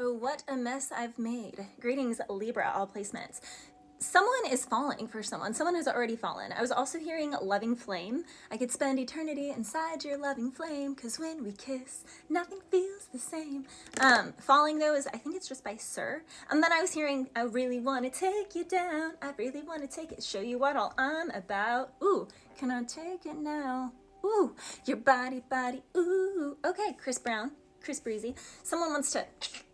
Oh, what a mess I've made. Greetings, Libra, all placements. Someone is falling for someone. Someone has already fallen. I was also hearing loving flame. I could spend eternity inside your loving flame, cause when we kiss, nothing feels the same. Falling though is, I think it's just by Seer. And then I was hearing, I really wanna take you down. I really wanna take it, show you what all I'm about. Ooh, can I take it now? Ooh, your body, ooh. Okay, Chris Brown. Chris Breezy. Someone wants to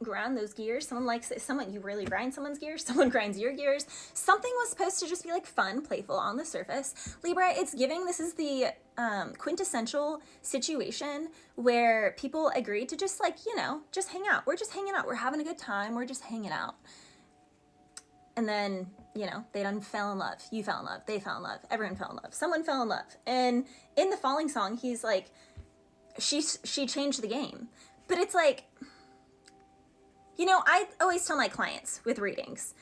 grind those gears. Someone likes it. You really grind someone's gears. Someone grinds your gears. Something was supposed to just be like fun, playful on the surface. Libra, it's giving, this is the quintessential situation where people agreed to just like, just hang out. We're just hanging out. We're having a good time. We're just hanging out. And then, they done fell in love. You fell in love. They fell in love. Everyone fell in love. Someone fell in love. And in the falling song, he's like, she changed the game. But it's like, I always tell my clients with readings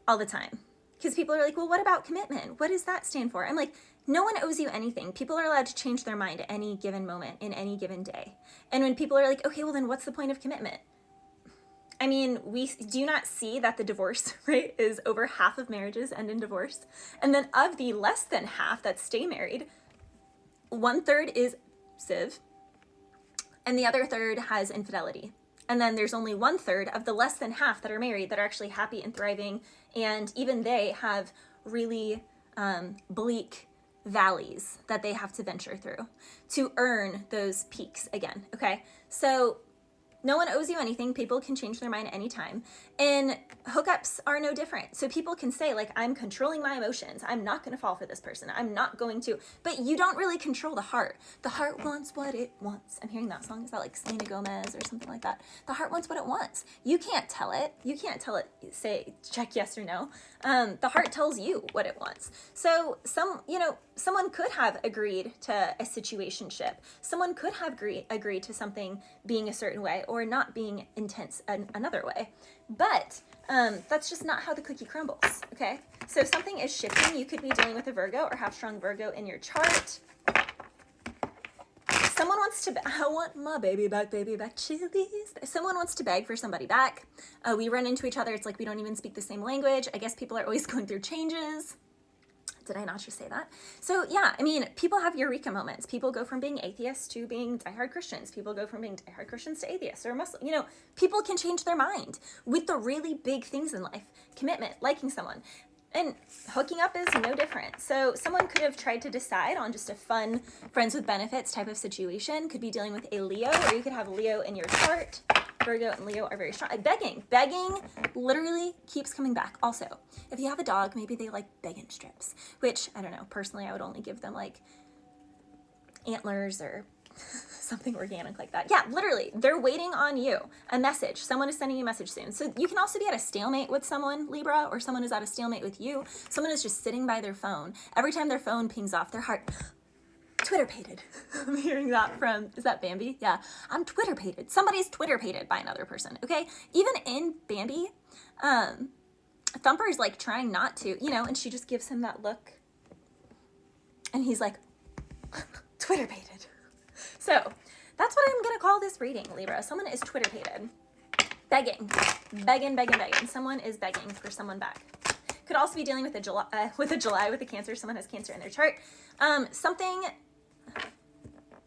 all the time, because people are like, well, what about commitment? What does that stand for? I'm like, no one owes you anything. People are allowed to change their mind at any given moment in any given day. And when people are like, okay, well then what's the point of commitment? I mean, we do not see that the divorce rate is over half of marriages end in divorce. And then of the less than half that stay married, 1/3 is abusive. And the other third has infidelity. And then there's only 1/3 of the less than half that are married that are actually happy and thriving. And even they have really bleak valleys that they have to venture through to earn those peaks again, okay? So no one owes you anything. People can change their mind anytime. And hookups are no different. So people can say, like, I'm controlling my emotions. I'm not going to fall for this person. I'm not going to. But you don't really control the heart. The heart wants what it wants. I'm hearing that song. Is that like Selena Gomez or something like that? The heart wants what it wants. You can't tell it. You can't tell it, say, check yes or no. The heart tells you what it wants. So someone could have agreed to a situationship. Someone could have agreed to something being a certain way or not being intense another way. But that's just not how the cookie crumbles, okay? So something is shifting. You could be dealing with a Virgo or have strong Virgo in your chart. Someone wants to, I want my baby back, chilies. Someone wants to beg for somebody back. We run into each other. It's like we don't even speak the same language. I guess people are always going through changes. Did I not just say that? So yeah, I mean, people have eureka moments. People go from being atheists to being diehard Christians. People go from being diehard Christians to atheists or Muslim. People can change their mind with the really big things in life. Commitment, liking someone. And hooking up is no different. So someone could have tried to decide on just a fun friends with benefits type of situation. Could be dealing with a Leo, or you could have Leo in your chart. Virgo and Leo are very strong. Begging literally keeps coming back. Also, if you have a dog, maybe they like begging strips, which I don't know. Personally, I would only give them like antlers or something organic like that. Yeah, literally, they're waiting on you. A message. Someone is sending you a message soon. So you can also be at a stalemate with someone, Libra, or someone is at a stalemate with you. Someone is just sitting by their phone. Every time their phone pings off, their heart Twitter-pated. I'm hearing that from, is that Bambi? Yeah, I'm Twitter-pated. Somebody's Twitter-pated by another person, okay? Even in Bambi, Thumper's like trying not to, and she just gives him that look. And he's like, Twitter-pated. So that's what I'm gonna call this reading, Libra. Someone is Twitter-pated. Begging. Someone is begging for someone back. Could also be dealing with a July, with a Cancer. Someone has Cancer in their chart.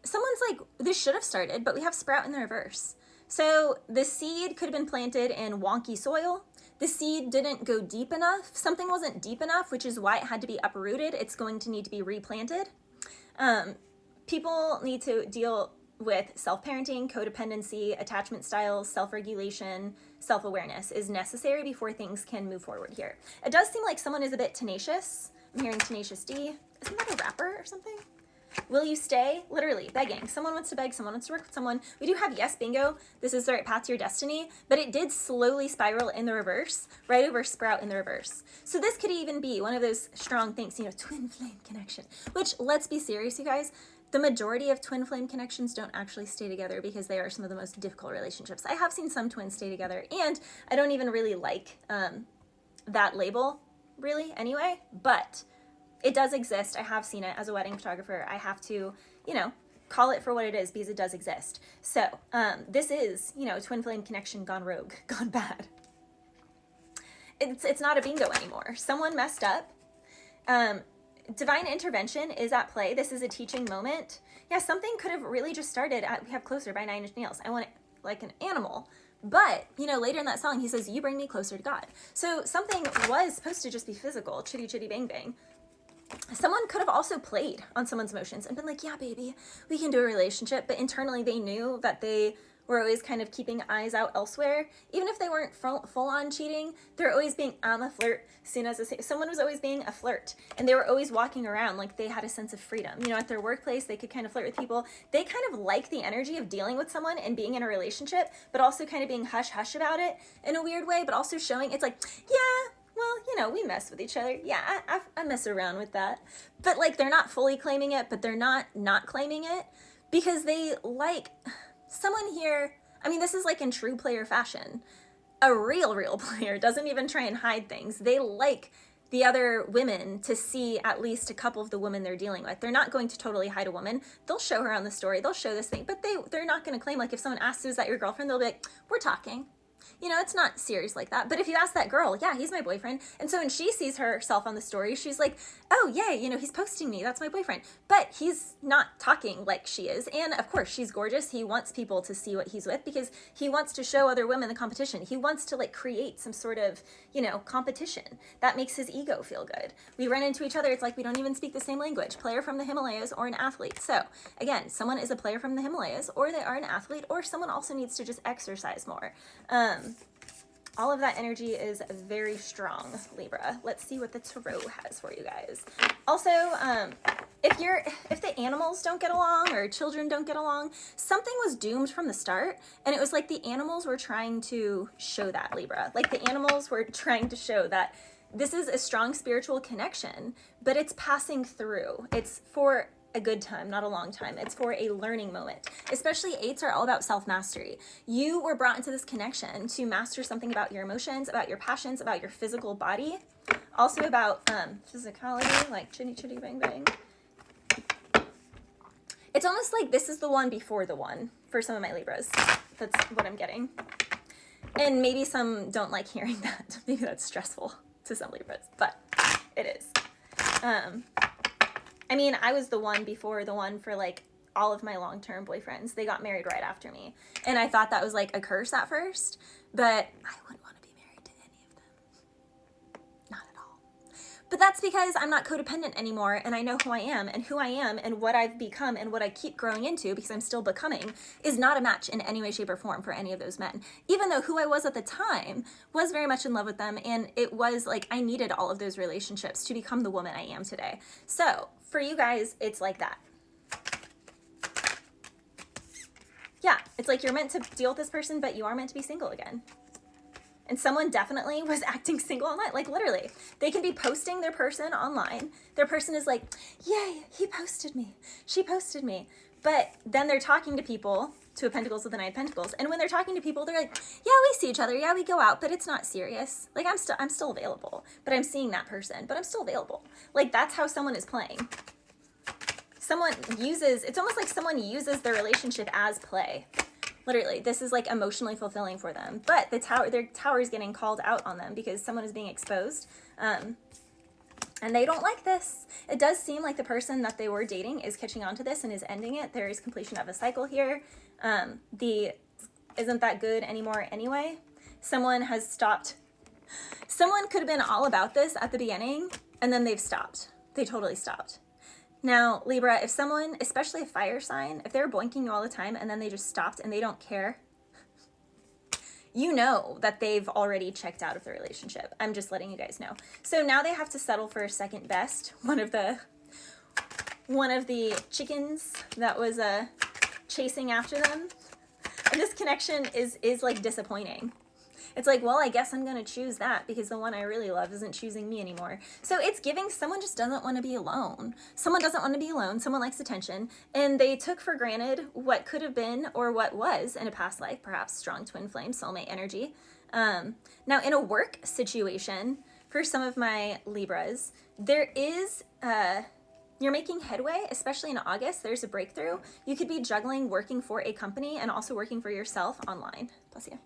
Someone's like, this should have started, but we have sprout in the reverse. So the seed could have been planted in wonky soil. The seed didn't go deep enough. Something wasn't deep enough, which is why it had to be uprooted. It's going to need to be replanted. People need to deal with self-parenting, codependency, attachment styles, self-regulation, self-awareness is necessary before things can move forward here. It does seem like someone is a bit tenacious. I'm hearing Tenacious D. Isn't that a rapper or something? Will you stay? Literally, begging. Someone wants to beg, someone wants to work with someone. We do have yes, bingo. This is the right path to your destiny, but it did slowly spiral in the reverse, right over sprout in the reverse. So this could even be one of those strong things, twin flame connection, which, let's be serious, you guys, the majority of twin flame connections don't actually stay together because they are some of the most difficult relationships. I have seen some twins stay together, and I don't even really like that label, really, anyway, but it does exist. I have seen it as a wedding photographer. I have to, call it for what it is, because it does exist. So this is, you know, twin flame connection gone rogue, gone bad. It's not a bingo anymore. Someone messed up. Divine intervention is at play. This is a teaching moment. Yeah, something could have really just started at, we have closer by 9 Inch Nails. I want it like an animal. But, you know, later in that song, he says, you bring me closer to God. So something was supposed to just be physical, chitty chitty bang bang. Someone could have also played on someone's emotions and been like, yeah, baby, we can do a relationship. But internally they knew that they were always kind of keeping eyes out elsewhere. Even if they weren't full on cheating, they're always being on the flirt seen as someone was always being a flirt, and they were always walking around like they had a sense of freedom. You know, at their workplace, they could kind of flirt with people. They kind of like the energy of dealing with someone and being in a relationship, but also kind of being hush hush about it in a weird way, but also showing it's like, yeah, well, you know, we mess with each other. Yeah, I mess around with that. But like, they're not fully claiming it, but they're not claiming it, because they like someone here. I mean, this is like in true player fashion. A real player doesn't even try and hide things. They like the other women to see at least a couple of the women they're dealing with. They're not going to totally hide a woman. They'll show her on the story. They'll show this thing, but they're not going to claim, like if someone asks, is that your girlfriend? They'll be like, we're talking. You know, it's not serious like that. But if you ask that girl, yeah, he's my boyfriend. And so when she sees herself on the story, she's like, oh, yay, you know, he's posting me. That's my boyfriend. But he's not talking like she is. And of course, she's gorgeous. He wants people to see what he's with because he wants to show other women the competition. He wants to like create some sort of, you know, competition. That makes his ego feel good. We run into each other. It's like we don't even speak the same language. Player from the Himalayas or an athlete. So again, someone is a player from the Himalayas, or they are an athlete, or someone also needs to just exercise more. All of that energy is very strong, Libra. Let's see what the tarot has for you guys. Also, if the animals don't get along or children don't get along, something was doomed from the start, and it was like the animals were trying to show that, Libra. Like the animals were trying to show that this is a strong spiritual connection, but it's passing through. It's for a good time, not a long time. It's for a learning moment. Especially 8s are all about self-mastery. You were brought into this connection to master something about your emotions, about your passions, about your physical body, also about physicality, like chitty chitty bang bang. It's almost like this is the one before the one for some of my Libras. That's what I'm getting. And maybe some don't like hearing that. Maybe that's stressful to some Libras, but it is. I mean, I was the one before the one for like all of my long-term boyfriends. They got married right after me. And I thought that was like a curse at first, but I wouldn't want to be married to any of them. Not at all. But that's because I'm not codependent anymore, and I know who I am, and what I've become and what I keep growing into, because I'm still becoming, is not a match in any way, shape, or form for any of those men. Even though who I was at the time was very much in love with them, and it was like I needed all of those relationships to become the woman I am today. So for you guys, it's like that. Yeah, it's like you're meant to deal with this person, but you are meant to be single again. And someone definitely was acting single online. Like literally, they can be posting their person online. Their person is like, yay, he posted me. She posted me. But then they're talking to people, to a Pentacles with a 9 of Pentacles. And when they're talking to people, they're like, yeah, we see each other. Yeah, we go out, but it's not serious. Like I'm still available, but I'm seeing that person, but I'm still available. Like that's how someone is playing. Someone uses, it's almost like someone uses their relationship as play. Literally, this is like emotionally fulfilling for them. But their tower is getting called out on them because someone is being exposed. And they don't like this. It does seem like the person that they were dating is catching on to this and is ending it. There is completion of a cycle here. Isn't that good anymore anyway? Someone has stopped. Someone could have been all about this at the beginning, and then they've stopped. They totally stopped. Now, Libra, if someone, especially a fire sign, if they're boinking you all the time and then they just stopped and they don't care, you know that they've already checked out of the relationship. I'm just letting you guys know. So now they have to settle for second best. One of the chickens that was chasing after them. And this connection is like disappointing. It's like, well, I guess I'm going to choose that because the one I really love isn't choosing me anymore. So it's giving someone just doesn't want to be alone. Someone doesn't want to be alone. Someone likes attention. And they took for granted what could have been or what was in a past life, perhaps strong twin flame, soulmate energy. Now, in a work situation, for some of my Libras, there is You're making headway, especially in August. There's a breakthrough. You could be juggling working for a company and also working for yourself online. Bless you.